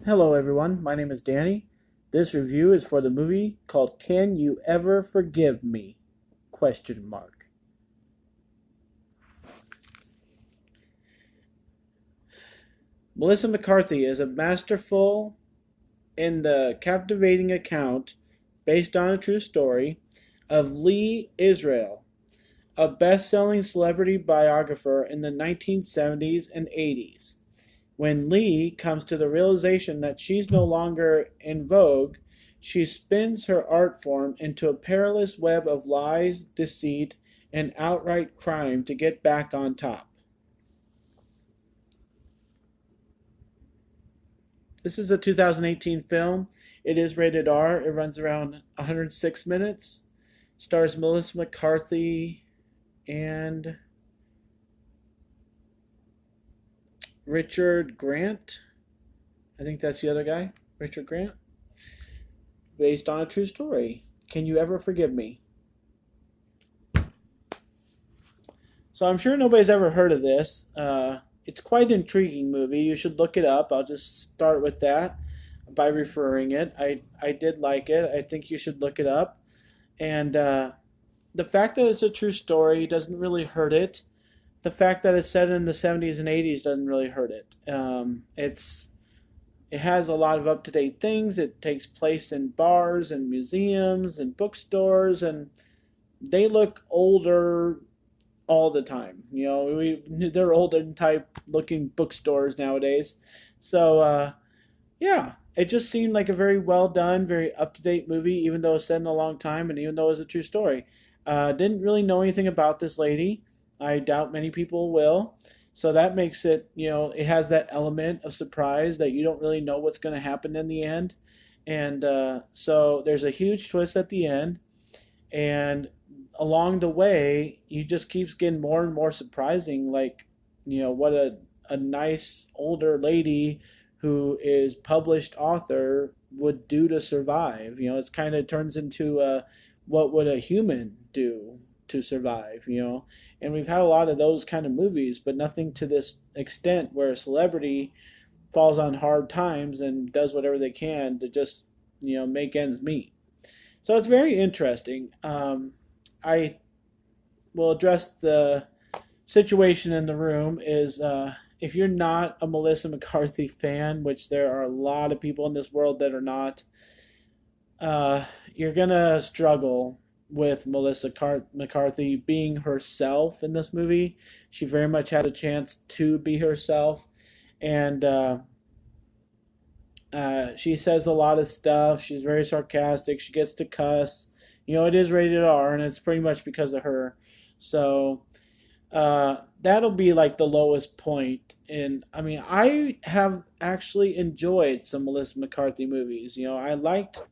Hello everyone, my name is Danny. This review is for the movie called Can You Ever Forgive Me? Question mark. Melissa McCarthy is a masterful and captivating account based on a true story of Lee Israel, a best-selling celebrity biographer in the 1970s and 80s. When Lee comes to the realization that she's no longer in vogue, she spins her art form into a perilous web of lies, deceit, and outright crime to get back on top. This is a 2018 film. It is rated R. It runs around 106 minutes. Stars Melissa McCarthy and Richard Grant. I think that's the other guy, Richard Grant. Based on a true story. Can You Ever Forgive Me? So I'm sure nobody's ever heard of this. It's quite an intriguing movie. You should look it up. I'll just start with that by referring it. I did like it. I think you should look it up. And the fact that it's a true story doesn't really hurt it. The fact that it's set in the 70s and 80s doesn't really hurt it. It has a lot of up to date things. It takes place in bars and museums and bookstores, and they look older all the time. They're older type looking bookstores nowadays. So yeah, it just seemed like a very well done, very up to date movie, even though it's set in a long time and even though it's a true story. Didn't really know anything about this lady. I doubt many people will. So that makes it, it has that element of surprise that you don't really know what's going to happen in the end. And so there's a huge twist at the end. And along the way, you just keeps getting more and more surprising. Like, what a nice older lady who is published author would do to survive. It's kind of turns into what would a human do to survive, and we've had a lot of those kind of movies, but nothing to this extent where a celebrity falls on hard times and does whatever they can to just, make ends meet. So it's very interesting. I will address the situation in the room is if you're not a Melissa McCarthy fan, which there are a lot of people in this world that are not, you're gonna struggle with McCarthy being herself in this movie. She very much has a chance to be herself, and she says a lot of stuff. She's very sarcastic. She gets to cuss. It is rated R, and it's pretty much because of her. So that'll be like the lowest point. And I mean, I have actually enjoyed some Melissa McCarthy movies. I liked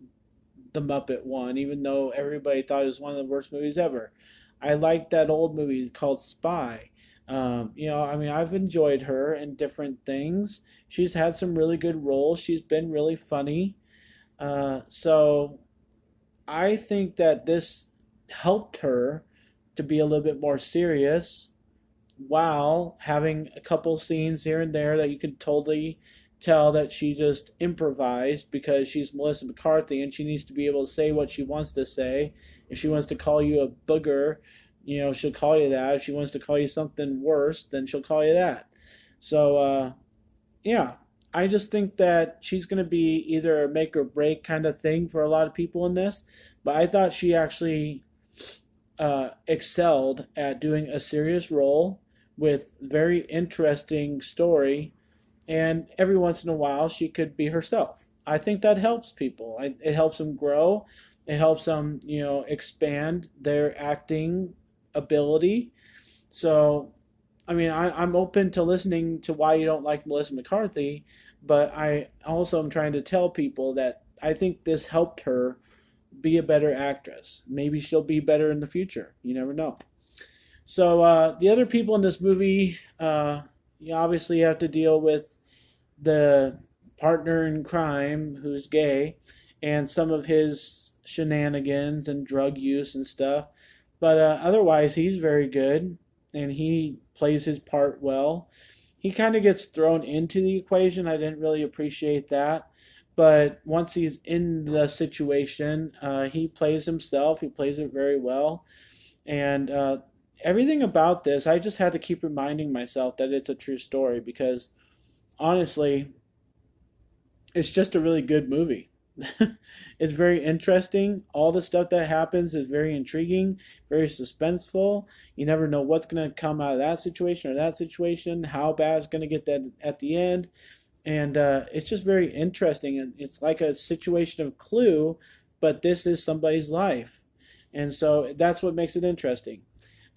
the Muppet one, even though everybody thought it was one of the worst movies ever. I liked that old movie called Spy. I mean, I've enjoyed her in different things. She's had some really good roles. She's been really funny. So I think that this helped her to be a little bit more serious while having a couple scenes here and there that you could totally tell that she just improvised because she's Melissa McCarthy and she needs to be able to say what she wants to say. If she wants to call you a booger, she'll call you that. If she wants to call you something worse, then she'll call you that. So, yeah, I just think that she's going to be either a make or break kind of thing for a lot of people in this. But I thought she actually excelled at doing a serious role with very interesting story, and every once in a while she could be herself. I think that helps people. It helps them grow. It helps them, expand their acting ability. So, I mean, I'm open to listening to why you don't like Melissa McCarthy, but I also am trying to tell people that I think this helped her be a better actress. Maybe she'll be better in the future. You never know. So the other people in this movie, you obviously have to deal with the partner in crime who's gay and some of his shenanigans and drug use and stuff. But otherwise, he's very good and he plays his part well. he kind of gets thrown into the equation. I didn't really appreciate that. But once he's in the situation, he plays himself. He plays it very well. And everything about this, I just had to keep reminding myself that it's a true story because honestly, it's just a really good movie. It's very interesting. All the stuff that happens is very intriguing, very suspenseful. You never know what's going to come out of that situation or that situation, how bad it's going to get that at the end. And it's just very interesting. And it's like a situation of Clue, but this is somebody's life. And so that's what makes it interesting.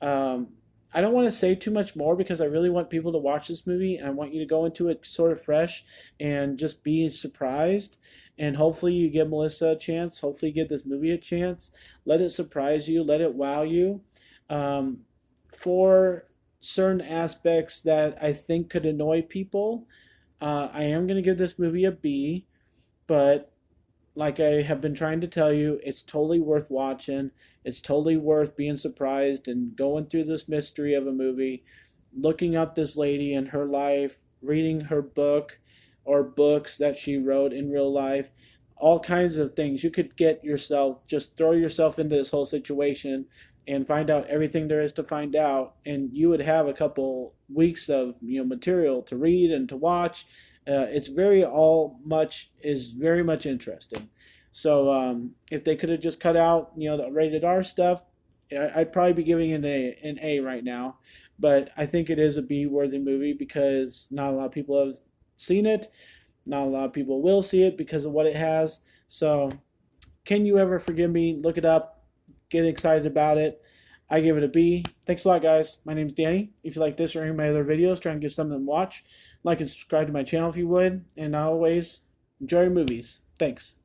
Um, I don't want to say too much more because I really want people to watch this movie and I want you to go into it sort of fresh and just be surprised. And hopefully you give Melissa a chance. Hopefully you give this movie a chance. Let it surprise you. Let it wow you. Um, for certain aspects that I think could annoy people, I am going to give this movie a B, but like I have been trying to tell you, it's totally worth watching. It's totally worth being surprised and going through this mystery of a movie, looking up this lady and her life, reading her book or books that she wrote in real life, all kinds of things. You could get yourself, just throw yourself into this whole situation and find out everything there is to find out, and you would have a couple weeks of material to read and to watch. It's very all much is very much interesting. So if they could have just cut out the rated R stuff, I'd probably be giving it an A right now. But I think it is a B worthy movie because not a lot of people have seen it. Not a lot of people will see it because of what it has. So can you ever forgive me? Look it up. Get excited about it. I give it a B. Thanks a lot, guys. My name's Danny. If you like this or any of my other videos, try and give something to watch. Like and subscribe to my channel if you would. And always enjoy your movies. Thanks.